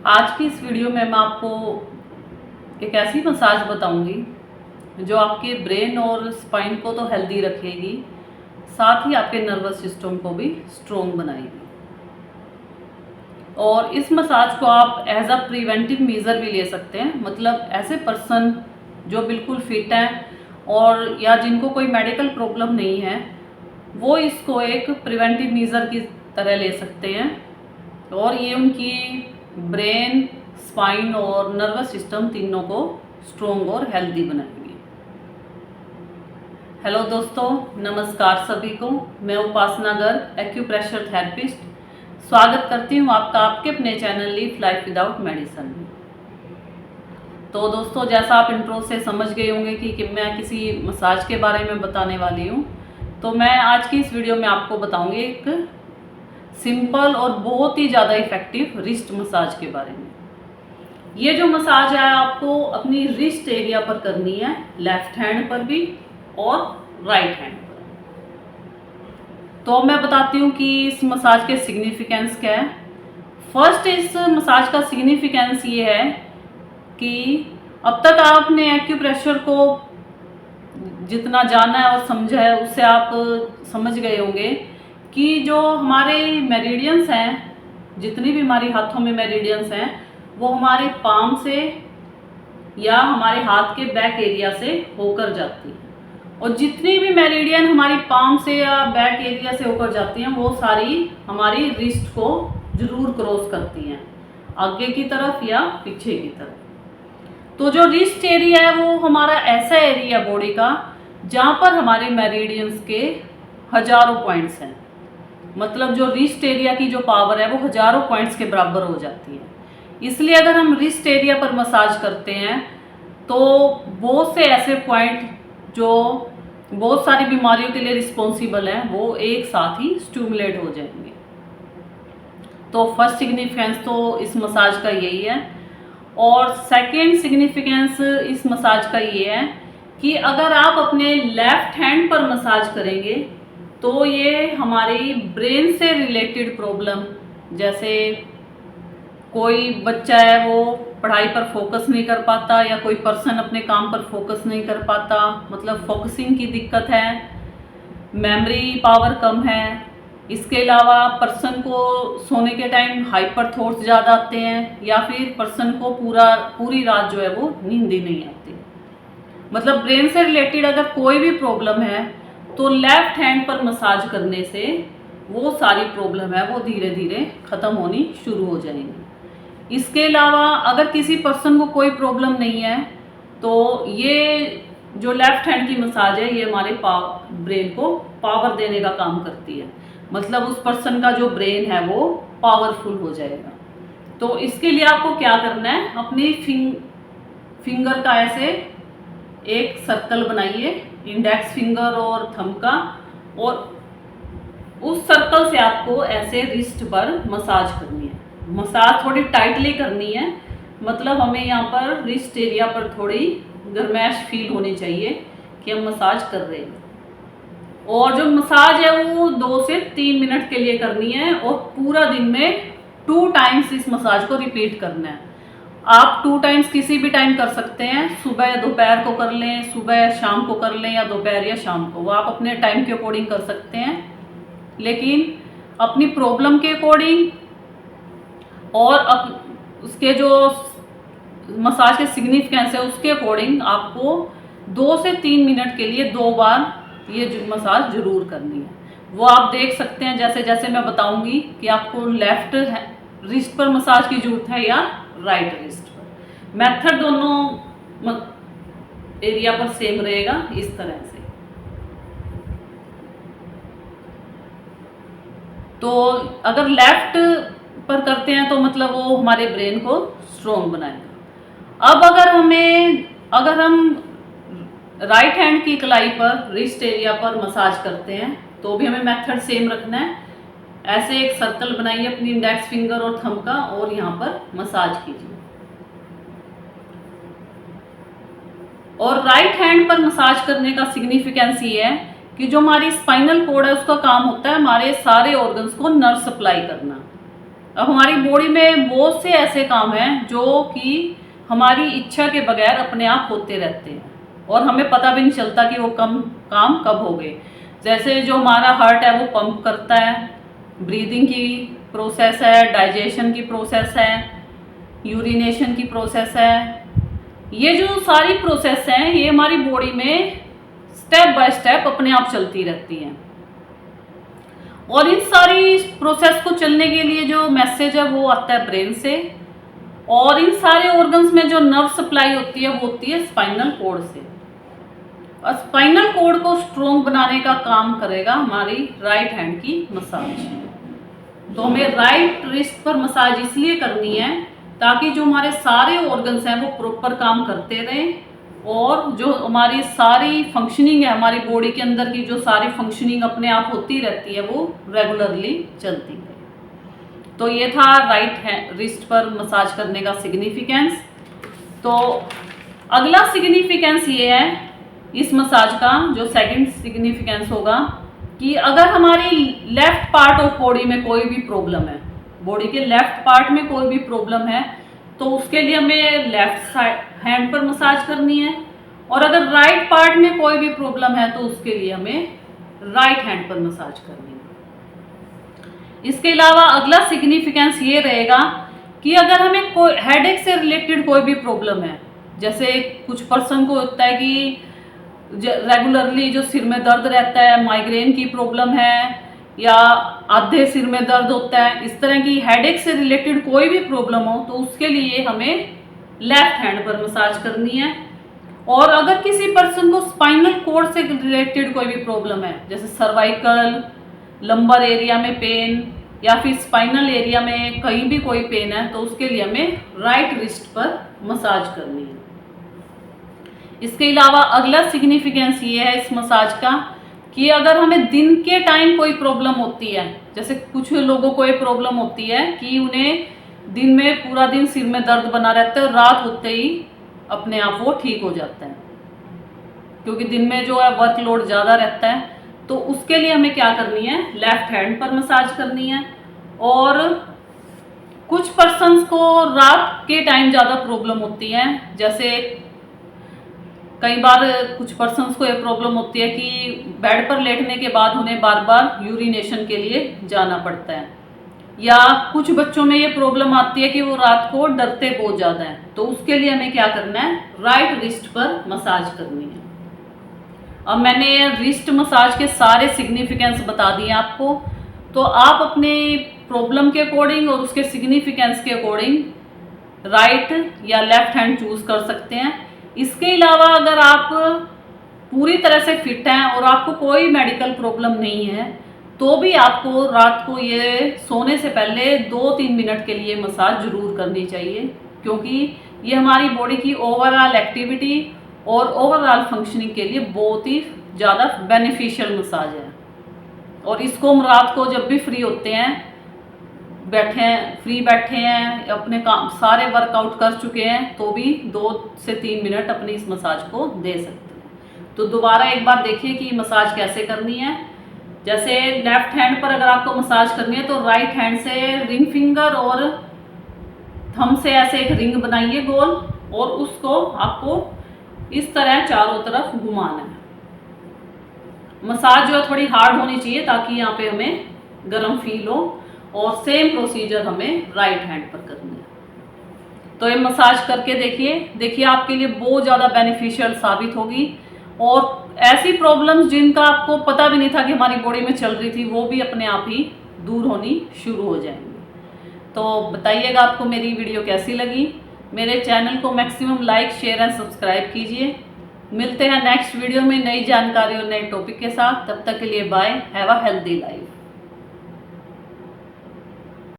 आज की इस वीडियो में मैं आपको एक ऐसी मसाज बताऊंगी जो आपके ब्रेन और स्पाइन को तो हेल्दी रखेगी, साथ ही आपके नर्वस सिस्टम को भी स्ट्रोंग बनाएगी। और इस मसाज को आप एज अ प्रिवेंटिव मेजर भी ले सकते हैं। मतलब ऐसे पर्सन जो बिल्कुल फिट हैं और या जिनको कोई मेडिकल प्रॉब्लम नहीं है, वो इसको एक प्रिवेंटिव मेजर की तरह ले सकते हैं और ये उनकी ब्रेन, स्पाइन और नर्वस सिस्टम तीनों को स्ट्रोंग और हेल्दी बनाएंगे। हेलो दोस्तों, नमस्कार सभी को। मैं उपासना गर्ग, एक्यूप्रेशर थेरेपिस्ट, स्वागत करती हूँ आपका आपके अपने channel live life without medicine में। तो दोस्तों, जैसा आप इंट्रो से समझ गए होंगे कि मैं किसी मसाज के बारे में बताने वाली हूँ, तो मैं आज की इस वीडियो में आपको बताऊँगी एक सिंपल और बहुत ही ज़्यादा इफ़ेक्टिव रिस्ट मसाज के बारे में। ये जो मसाज है आपको अपनी रिस्ट एरिया पर करनी है, लेफ्ट हैंड पर भी और राइट हैंड पर। तो मैं बताती हूँ कि इस मसाज के सिग्निफिकेंस क्या है। फर्स्ट, इस मसाज का सिग्निफिकेंस ये है कि अब तक आपने एक्यूप्रेशर को जितना जाना है और समझा है, उससे आप समझ गए होंगे कि जो हमारे मेरिडियंस हैं, जितनी भी हमारी हाथों में मेरिडियंस हैं, वो हमारे पाम से या हमारे हाथ के बैक एरिया से होकर जाती हैं। और जितनी भी मेरिडियन हमारी पाम से या बैक एरिया से होकर जाती हैं, वो सारी हमारी रिस्ट को जरूर क्रॉस करती हैं, आगे की तरफ या पीछे की तरफ। तो जो रिस्ट एरिया है वो हमारा ऐसा एरिया बॉडी का जहाँ पर हमारे मेरिडियंस के हजारों पॉइंट्स हैं। मतलब जो रिस्ट एरिया की जो पावर है वो हजारों पॉइंट्स के बराबर हो जाती है। इसलिए अगर हम रिस्ट एरिया पर मसाज करते हैं तो बहुत से ऐसे पॉइंट जो बहुत सारी बीमारियों के लिए रिस्पॉन्सिबल हैं, वो एक साथ ही स्टिमुलेट हो जाएंगे। तो फर्स्ट सिग्निफिकेंस तो इस मसाज का यही है। और सेकेंड सिग्निफिकेंस इस मसाज का ये है कि अगर आप अपने लेफ्ट हैंड पर मसाज करेंगे तो ये हमारी ब्रेन से रिलेटेड प्रॉब्लम, जैसे कोई बच्चा है वो पढ़ाई पर फोकस नहीं कर पाता या कोई पर्सन अपने काम पर फोकस नहीं कर पाता, मतलब फोकसिंग की दिक्कत है, मेमोरी पावर कम है। इसके अलावा पर्सन को सोने के टाइम हाइपर थॉट्स ज़्यादा आते हैं या फिर पर्सन को पूरी रात जो है वो नींद ही नहीं आती। मतलब ब्रेन से रिलेटेड अगर कोई भी प्रॉब्लम है तो लेफ्ट हैंड पर मसाज करने से वो सारी प्रॉब्लम है वो धीरे धीरे ख़त्म होनी शुरू हो जाएंगी। इसके अलावा अगर किसी पर्सन को कोई प्रॉब्लम नहीं है तो ये जो लेफ्ट हैंड की मसाज है ये हमारे ब्रेन को पावर देने का काम करती है। मतलब उस पर्सन का जो ब्रेन है वो पावरफुल हो जाएगा। तो इसके लिए आपको क्या करना है, अपनी फिंगर का ऐसे एक सर्कल बनाइए, इंडेक्स फिंगर और थंब का, और उस सर्कल से आपको ऐसे रिस्ट पर मसाज करनी है। मसाज थोड़ी टाइटली करनी है, मतलब हमें यहाँ पर रिस्ट एरिया पर थोड़ी गर्मैश फील होनी चाहिए कि हम मसाज कर रहे हैं। और जो मसाज है वो 2 से 3 मिनट के लिए करनी है और पूरा दिन में 2 टाइम्स इस मसाज को रिपीट करना है। आप 2 टाइम्स किसी भी टाइम कर सकते हैं, सुबह दोपहर को कर लें, सुबह शाम को कर लें या दोपहर या शाम को, वो आप अपने टाइम के अकॉर्डिंग कर सकते हैं। लेकिन अपनी प्रॉब्लम के अकॉर्डिंग और उसके जो मसाज के सिग्निफिकेंस है उसके अकॉर्डिंग आपको 2 से 3 मिनट के लिए 2 बार ये मसाज जरूर करनी है। वो आप देख सकते हैं जैसे जैसे मैं बताऊंगी कि आपको लेफ्ट रिस्ट पर मसाज की जरूरत है या राइट रिस्ट पर। मेथड दोनों एरिया पर सेम रहेगा इस तरह से। तो अगर लेफ्ट पर करते हैं तो मतलब वो हमारे ब्रेन को स्ट्रोंग बनाएगा। अब अगर हम राइट हैंड की कलाई पर रिस्ट एरिया पर मसाज करते हैं तो भी हमें मेथड सेम रखना है। ऐसे एक सर्कल बनाइए अपनी इंडेक्स फिंगर और थंब का और यहाँ पर मसाज कीजिए। और राइट हैंड पर मसाज करने का सिग्निफिकेंस ये है कि जो हमारी स्पाइनल कॉर्ड है उसका काम होता है हमारे सारे ऑर्गन्स को नर्व सप्लाई करना। अब हमारी बॉडी में बहुत से ऐसे काम हैं जो कि हमारी इच्छा के बगैर अपने आप होते रहते हैं और हमें पता भी नहीं चलता कि वो काम कब हो गए। जैसे जो हमारा हार्ट है वो पंप करता है, ब्रीदिंग की प्रोसेस है, डाइजेशन की प्रोसेस है, यूरिनेशन की प्रोसेस है। ये जो सारी प्रोसेस हैं ये हमारी बॉडी में स्टेप बाय स्टेप अपने आप चलती रहती हैं और इन सारी प्रोसेस को चलने के लिए जो मैसेज है वो आता है ब्रेन से और इन सारे ऑर्गन्स में जो नर्व सप्लाई होती है वो होती है स्पाइनल कॉर्ड से। और स्पाइनल कॉर्ड को स्ट्रोंग बनाने का काम करेगा हमारी राइट हैंड की मसाज। तो हमें राइट रिस्ट पर मसाज इसलिए करनी है ताकि जो हमारे सारे ऑर्गन्स हैं वो प्रॉपर काम करते रहें और जो हमारी सारी फंक्शनिंग है, हमारी बॉडी के अंदर की जो सारी फंक्शनिंग अपने आप होती रहती है वो रेगुलरली चलती है। तो ये था राइट रिस्ट पर मसाज करने का सिग्निफिकेंस। तो अगला सिग्निफिकेंस ये है इस मसाज का, जो सेकंड सिग्निफिकेंस होगा कि अगर हमारी लेफ्ट पार्ट ऑफ बॉडी में कोई भी प्रॉब्लम है, बॉडी के लेफ्ट पार्ट में कोई भी प्रॉब्लम है तो उसके लिए हमें लेफ्ट साइड हैंड पर मसाज करनी है और अगर राइट पार्ट में कोई भी प्रॉब्लम है तो उसके लिए हमें राइट हैंड पर मसाज करनी है। इसके अलावा अगला सिग्निफिकेंस ये रहेगा कि अगर हमें कोई हेडेक से रिलेटेड कोई भी प्रॉब्लम है, जैसे कुछ पर्सन को होता है कि रेगुलरली जो सिर में दर्द रहता है, माइग्रेन की प्रॉब्लम है या आधे सिर में दर्द होता है, इस तरह की हेडेक से रिलेटेड कोई भी प्रॉब्लम हो तो उसके लिए हमें लेफ्ट हैंड पर मसाज करनी है। और अगर किसी पर्सन को स्पाइनल कॉर्ड से रिलेटेड कोई भी प्रॉब्लम है, जैसे सर्वाइकल, लंबर एरिया में पेन या फिर स्पाइनल एरिया में कहीं भी कोई पेन है तो उसके लिए हमें राइट रिस्ट पर मसाज करनी है। इसके अलावा अगला सिग्निफिकेंस ये है इस मसाज का कि अगर हमें दिन के टाइम कोई प्रॉब्लम होती है, जैसे कुछ लोगों को ये प्रॉब्लम होती है कि उन्हें दिन में पूरा दिन सिर में दर्द बना रहता है और रात होते ही अपने आप वो ठीक हो जाता है, क्योंकि दिन में जो है वर्कलोड ज़्यादा रहता है। तो उसके लिए हमें क्या करनी है, लेफ्ट हैंड पर मसाज करनी है। और कुछ पर्सन्स को रात के टाइम ज़्यादा प्रॉब्लम होती है, जैसे कई बार कुछ पर्सन्स को ये प्रॉब्लम होती है कि बेड पर लेटने के बाद उन्हें बार बार यूरिनेशन के लिए जाना पड़ता है, या कुछ बच्चों में ये प्रॉब्लम आती है कि वो रात को डरते बहुत ज़्यादा हैं, तो उसके लिए हमें क्या करना है, राइट रिस्ट पर मसाज करनी है। अब मैंने रिस्ट मसाज के सारे सिग्निफिकेंस बता दिए आपको, तो आप अपने प्रॉब्लम के अकॉर्डिंग और उसके सिग्निफिकेंस के अकॉर्डिंग राइट या लेफ्ट हैंड चूज कर सकते हैं। इसके अलावा अगर आप पूरी तरह से फिट हैं और आपको कोई मेडिकल प्रॉब्लम नहीं है तो भी आपको रात को ये सोने से पहले 2-3 मिनट के लिए मसाज जरूर करनी चाहिए, क्योंकि ये हमारी बॉडी की ओवरऑल एक्टिविटी और ओवरऑल फंक्शनिंग के लिए बहुत ही ज़्यादा बेनिफिशियल मसाज है। और इसको हम रात को जब भी फ्री होते हैं, बैठे हैं, अपने काम सारे वर्कआउट कर चुके हैं, तो भी 2 से 3 मिनट अपने इस मसाज को दे सकते हैं। तो दोबारा एक बार देखिए कि मसाज कैसे करनी है। जैसे लेफ्ट हैंड पर अगर आपको मसाज करनी है तो राइट हैंड से रिंग फिंगर और थंब से ऐसे एक रिंग बनाइए गोल, और उसको आपको इस तरह चारों तरफ घुमाना है। मसाज जो है थोड़ी हार्ड होनी चाहिए ताकि यहाँ पे हमें गर्म फील हो, और सेम प्रोसीजर हमें राइट हैंड पर करनी है। तो ये मसाज करके देखिए आपके लिए बहुत ज़्यादा बेनिफिशियल साबित होगी, और ऐसी प्रॉब्लम्स जिनका आपको पता भी नहीं था कि हमारी बॉडी में चल रही थी वो भी अपने आप ही दूर होनी शुरू हो जाएंगी। तो बताइएगा आपको मेरी वीडियो कैसी लगी। मेरे चैनल को maximum like, share and subscribe कीजिए। मिलते हैं नेक्स्ट वीडियो में नई जानकारी और नए टॉपिक के साथ। तब तक के लिए bye, have a healthy life.